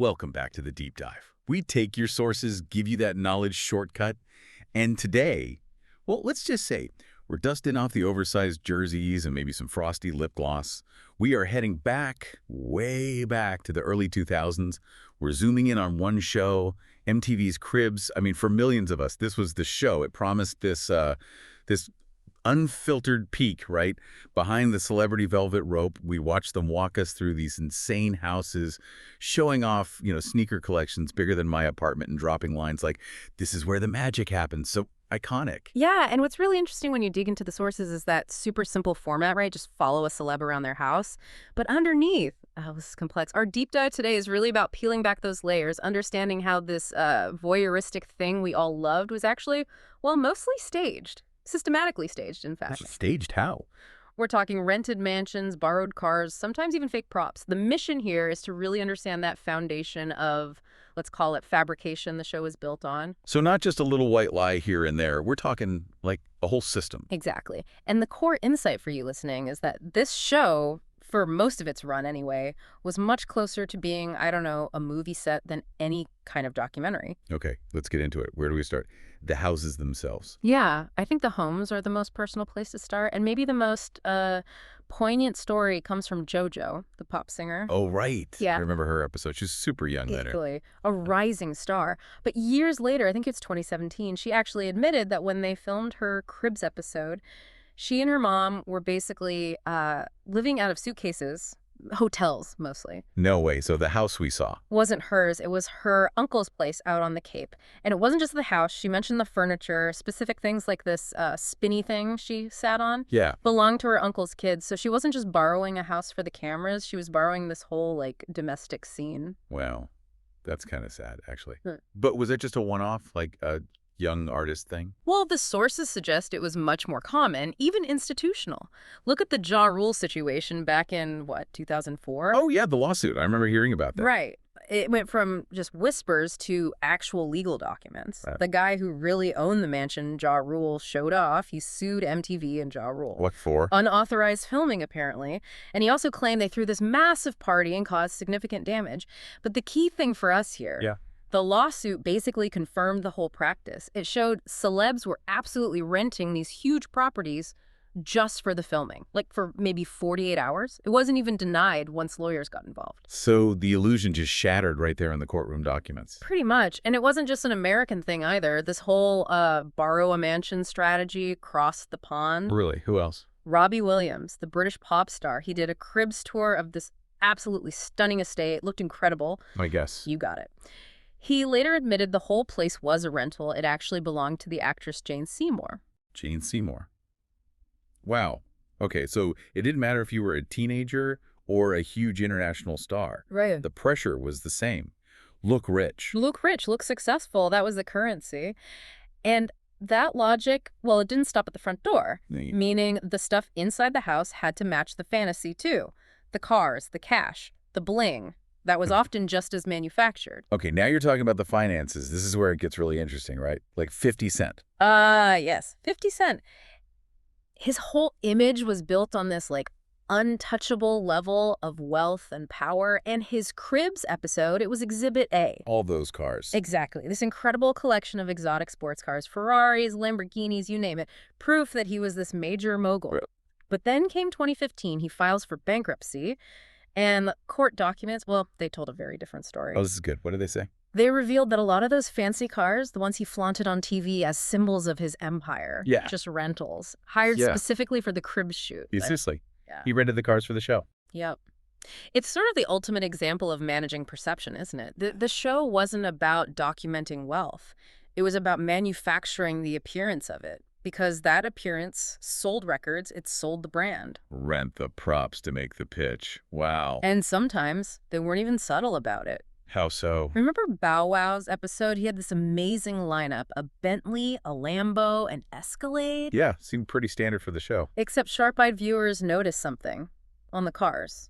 Welcome back to the Deep Dive. We take your sources, give you that knowledge shortcut, and today, well, let's just say, we're dusting off the oversized jerseys and maybe some frosty lip gloss. We are heading back, way back to the early 2000s. We're zooming in on one show, MTV's Cribs. I mean, for millions of us, this was the show. It promised this unfiltered peek, right? Behind the celebrity velvet rope, we watched them walk us through these insane houses, showing off, sneaker collections bigger than my apartment and dropping lines like, this is where the magic happens. So iconic. Yeah, and what's really interesting when you dig into the sources is that super simple format, right? Just follow a celeb around their house. But underneath, this is complex. Our deep dive today is really about peeling back those layers, understanding how this voyeuristic thing we all loved was actually, well, mostly staged. Systematically staged, in fact. Staged how? We're talking rented mansions, borrowed cars, sometimes even fake props. The mission here is to really understand that foundation of, let's call it fabrication the show is built on. So not just a little white lie here and there. We're talking like a whole system. Exactly. And the core insight for you listening is that this show, for most of its run anyway, was much closer to being, I don't know, a movie set than any kind of documentary. Okay, let's get into it. Where do we start? The houses themselves. Yeah, I think the homes are the most personal place to start, and maybe the most poignant story comes from JoJo, the pop singer. Oh, right. Yeah. I remember her episode. She's super young later. Equally, a rising star. But years later, I think it's 2017, she actually admitted that when they filmed her Cribs episode, she and her mom were basically living out of suitcases, hotels mostly. No way. So the house we saw. Wasn't hers. It was her uncle's place out on the Cape. And it wasn't just the house. She mentioned the furniture, specific things like this spinny thing she sat on. Yeah. Belonged to her uncle's kids. So she wasn't just borrowing a house for the cameras. She was borrowing this whole, domestic scene. Wow. That's kind of sad, actually. But was it just a one-off, like a young artist thing? Well, the sources suggest it was much more common, even institutional. Look at the Ja Rule situation back in, 2004? Oh, yeah, the lawsuit. I remember hearing about that. Right. It went from just whispers to actual legal documents. Right. The guy who really owned the mansion, Ja Rule, showed off. He sued MTV and Ja Rule. What for? Unauthorized filming, apparently. And he also claimed they threw this massive party and caused significant damage. But the key thing for us here... Yeah. The lawsuit basically confirmed the whole practice. It showed celebs were absolutely renting these huge properties just for the filming, like for maybe 48 hours. It wasn't even denied once lawyers got involved. So the illusion just shattered right there in the courtroom documents. Pretty much. And it wasn't just an American thing either. This whole borrow a mansion strategy crossed the pond. Really? Who else? Robbie Williams, the British pop star, he did a Cribs tour of this absolutely stunning estate. It looked incredible. I guess. You got it. He later admitted the whole place was a rental. It actually belonged to the actress Jane Seymour. Jane Seymour. Wow. Okay, so it didn't matter if you were a teenager or a huge international star. Right. The pressure was the same. Look rich. Look rich, look successful. That was the currency. And that logic, well, it didn't stop at the front door, meaning the stuff inside the house had to match the fantasy too. The cars, the cash, the bling. That was often just as manufactured. Okay, now you're talking about the finances. This is where it gets really interesting, right? Like 50 Cent. Yes. 50 Cent. His whole image was built on this, untouchable level of wealth and power. And his Cribs episode, it was Exhibit A. All those cars. Exactly. This incredible collection of exotic sports cars, Ferraris, Lamborghinis, you name it. Proof that he was this major mogul. Really? But then came 2015. He files for bankruptcy. And the court documents, well, they told a very different story. Oh, this is good. What did they say? They revealed that a lot of those fancy cars, the ones he flaunted on TV as symbols of his empire, Yeah. just rentals, hired specifically for the Cribs shoot. Seriously. Yeah. He rented the cars for the show. Yep. It's sort of the ultimate example of managing perception, isn't it? The show wasn't about documenting wealth. It was about manufacturing the appearance of it. Because that appearance sold records, it sold the brand. Rent the props to make the pitch. Wow. And sometimes they weren't even subtle about it. How so? Remember Bow Wow's episode? He had this amazing lineup, a Bentley, a Lambo, an Escalade. Yeah, seemed pretty standard for the show. Except sharp-eyed viewers noticed something on the cars.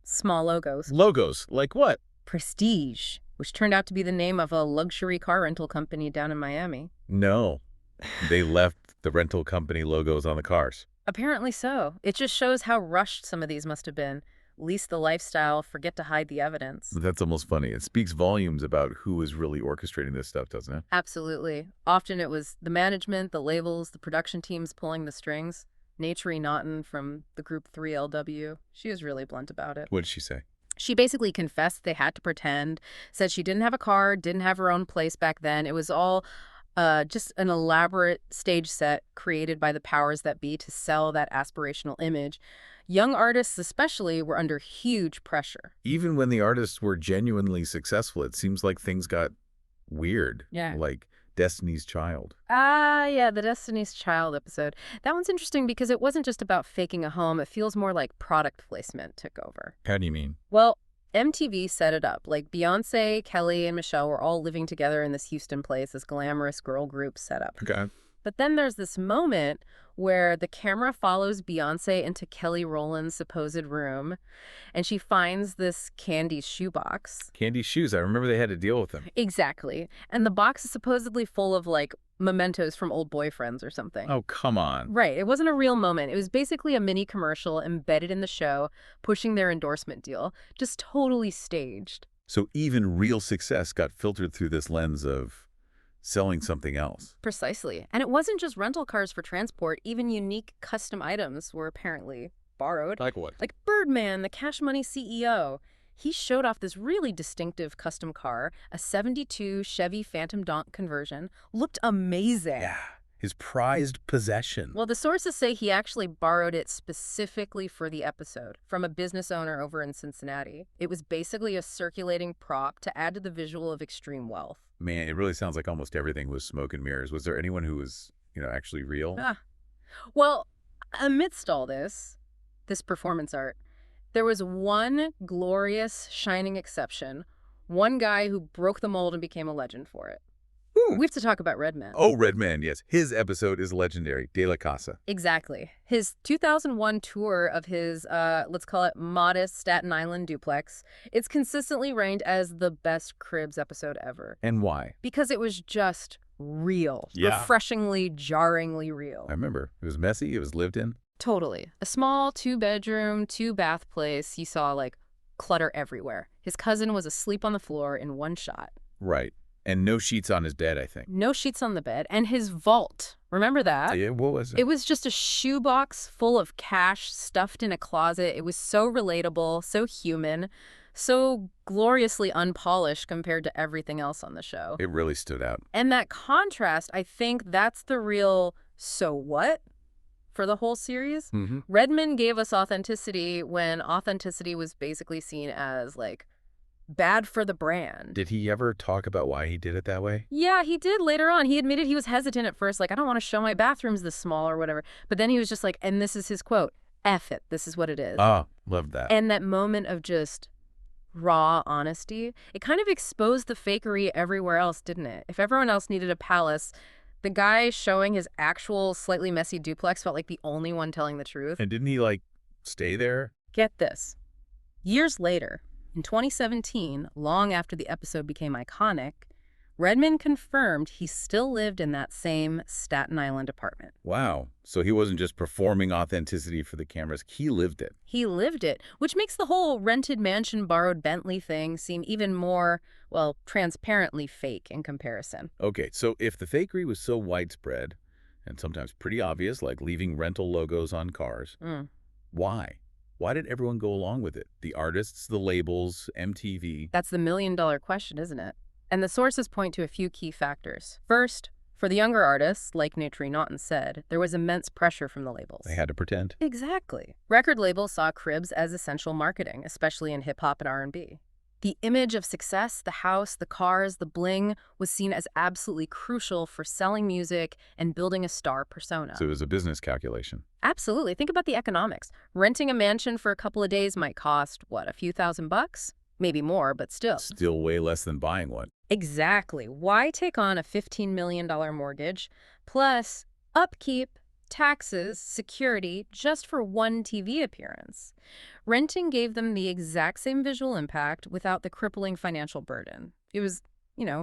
Small logos. Logos? Like what? Prestige, which turned out to be the name of a luxury car rental company down in Miami. No. They left the rental company logos on the cars. Apparently so. It just shows how rushed some of these must have been. lease the lifestyle, forget to hide the evidence. That's almost funny. It speaks volumes about who is really orchestrating this stuff, doesn't it? Absolutely. Often it was the management, the labels, the production teams pulling the strings. Naturi Naughton from the group 3LW, she was really blunt about it. What did she say? She basically confessed they had to pretend, said she didn't have a car, didn't have her own place back then. It was all just an elaborate stage set created by the powers that be to sell that aspirational image. Young artists especially were under huge pressure. Even when the artists were genuinely successful, it seems like things got weird. Yeah. Like Destiny's Child. Yeah, the Destiny's Child episode. That one's interesting because it wasn't just about faking a home. It feels more like product placement took over. How do you mean? Well, MTV set it up. Like Beyonce, Kelly, and Michelle were all living together in this Houston place, this glamorous girl group set up. Okay. But then there's this moment where the camera follows Beyonce into Kelly Rowland's supposed room, and she finds this candy shoebox. Candy shoes. I remember they had to deal with them. Exactly. And the box is supposedly full of, like, mementos from old boyfriends or something. Oh, come on. Right. It wasn't a real moment. It was basically a mini commercial embedded in the show, pushing their endorsement deal. Just totally staged. So even real success got filtered through this lens of selling something else. Precisely. And it wasn't just rental cars for transport. Even unique custom items were apparently borrowed. Like what? Like Birdman, the Cash Money CEO. He showed off this really distinctive custom car, a 72 Chevy Phantom Donk conversion. Looked amazing. Yeah. His prized possession. Well, the sources say he actually borrowed it specifically for the episode from a business owner over in Cincinnati. It was basically a circulating prop to add to the visual of extreme wealth. Man, it really sounds like almost everything was smoke and mirrors. Was there anyone who was, actually real? Well, amidst all this performance art, there was one glorious, shining exception, one guy who broke the mold and became a legend for it. We have to talk about Redman. Oh, Redman, yes. His episode is legendary. De La Casa. Exactly. His 2001 tour of his, let's call it modest Staten Island duplex, it's consistently ranked as the best Cribs episode ever. And why? Because it was just real. Yeah. Refreshingly, jarringly real. I remember. It was messy. It was lived in. Totally. A small 2-bedroom, 2-bath place. You saw, like, clutter everywhere. His cousin was asleep on the floor in one shot. Right. And no sheets on his bed, I think. No sheets on the bed. And his vault. Remember that? Yeah, what was it? It was just a shoebox full of cash stuffed in a closet. It was so relatable, so human, so gloriously unpolished compared to everything else on the show. It really stood out. And that contrast, I think that's the real so what for the whole series. Mm-hmm. Redman gave us authenticity when authenticity was basically seen as, like, bad for the brand. Did he ever talk about why he did it that way? Yeah, he did later on. He admitted he was hesitant at first, like, I don't want to show my bathrooms this small or whatever. But then he was just like, and this is his quote, F it, this is what it is. Oh, loved that. And that moment of just raw honesty, it kind of exposed the fakery everywhere else, didn't it? If everyone else needed a palace, the guy showing his actual slightly messy duplex felt like the only one telling the truth. And didn't he, stay there? Get this. Years later, in 2017, long after the episode became iconic, Redman confirmed he still lived in that same Staten Island apartment. Wow. So he wasn't just performing authenticity for the cameras. He lived it. He lived it, which makes the whole rented mansion, borrowed Bentley thing seem even more, well, transparently fake in comparison. Okay, so if the fakery was so widespread, and sometimes pretty obvious, like leaving rental logos on cars, why? Why did everyone go along with it? The artists, the labels, MTV. That's the million-dollar question, isn't it? And the sources point to a few key factors. First, for the younger artists, like Naturi Naughton said, there was immense pressure from the labels. They had to pretend. Exactly. Record labels saw Cribs as essential marketing, especially in hip-hop and R&B. The image of success, the house, the cars, the bling, was seen as absolutely crucial for selling music and building a star persona. So it was a business calculation. Absolutely. Think about the economics. Renting a mansion for a couple of days might cost, what, a few $1,000s? Maybe more, but still. Still way less than buying one. Exactly. Why take on a $15 million mortgage, plus upkeep, taxes, security, just for one TV appearance? Renting gave them the exact same visual impact without the crippling financial burden. It was,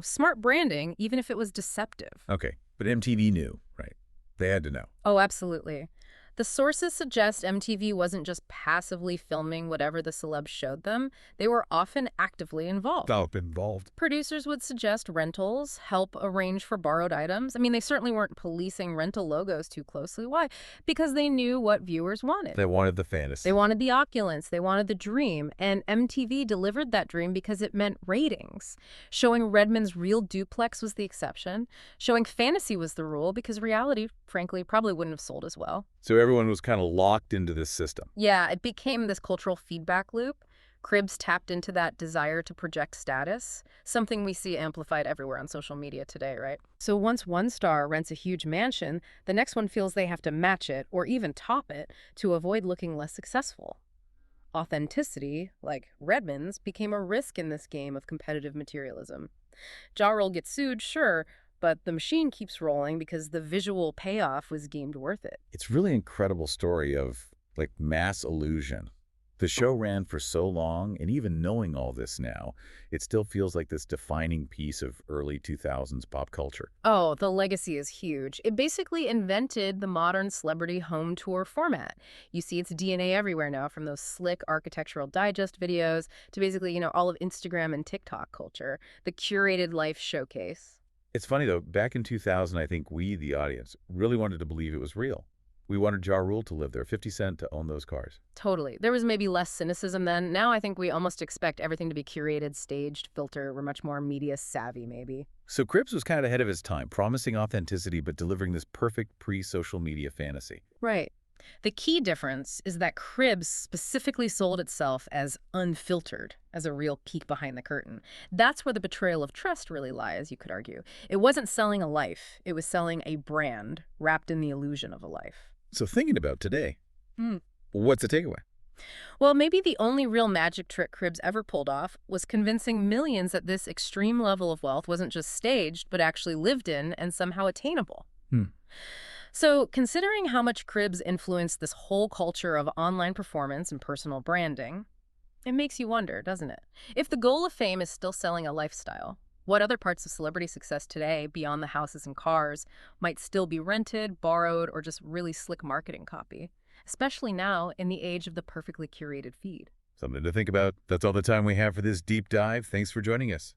smart branding, even if it was deceptive. Okay, but MTV knew, right? They had to know. Oh, absolutely. The sources suggest MTV wasn't just passively filming whatever the celebs showed them. They were often actively involved. Felt involved. Producers would suggest rentals, help arrange for borrowed items. I mean, they certainly weren't policing rental logos too closely. Why? Because they knew what viewers wanted. They wanted the fantasy. They wanted the opulence, they wanted the dream, and MTV delivered that dream because it meant ratings. Showing Redmond's real duplex was the exception. Showing fantasy was the rule because reality, frankly, probably wouldn't have sold as well. So everyone was kind of locked into this system. Yeah, it became this cultural feedback loop. Cribs tapped into that desire to project status, something we see amplified everywhere on social media today, right? So once one star rents a huge mansion, the next one feels they have to match it or even top it to avoid looking less successful. Authenticity, like Redmond's, became a risk in this game of competitive materialism. Ja Rule gets sued, sure, but the machine keeps rolling because the visual payoff was deemed worth it. It's really incredible story of like mass illusion. The show ran for so long, and even knowing all this now, it still feels like this defining piece of early 2000s pop culture. Oh, the legacy is huge. It basically invented the modern celebrity home tour format. You see its DNA everywhere now, from those slick architectural digest videos to basically, all of Instagram and TikTok culture, the curated life showcase. It's funny, though, back in 2000, I think we, the audience, really wanted to believe it was real. We wanted Ja Rule to live there, 50 Cent to own those cars. Totally. There was maybe less cynicism then. Now I think we almost expect everything to be curated, staged, filtered. We're much more media savvy, maybe. So Cribs was kind of ahead of his time, promising authenticity but delivering this perfect pre-social media fantasy. Right. The key difference is that Cribs specifically sold itself as unfiltered, as a real peek behind the curtain. That's where the betrayal of trust really lies, you could argue. It wasn't selling a life. It was selling a brand wrapped in the illusion of a life. So thinking about today, Hmm. what's the takeaway? Well, maybe the only real magic trick Cribs ever pulled off was convincing millions that this extreme level of wealth wasn't just staged, but actually lived in and somehow attainable. Hmm. So, considering how much Cribs influenced this whole culture of online performance and personal branding, it makes you wonder, doesn't it? If the goal of fame is still selling a lifestyle, what other parts of celebrity success today, beyond the houses and cars, might still be rented, borrowed, or just really slick marketing copy? Especially now in the age of the perfectly curated feed. Something to think about. That's all the time we have for this deep dive. Thanks for joining us.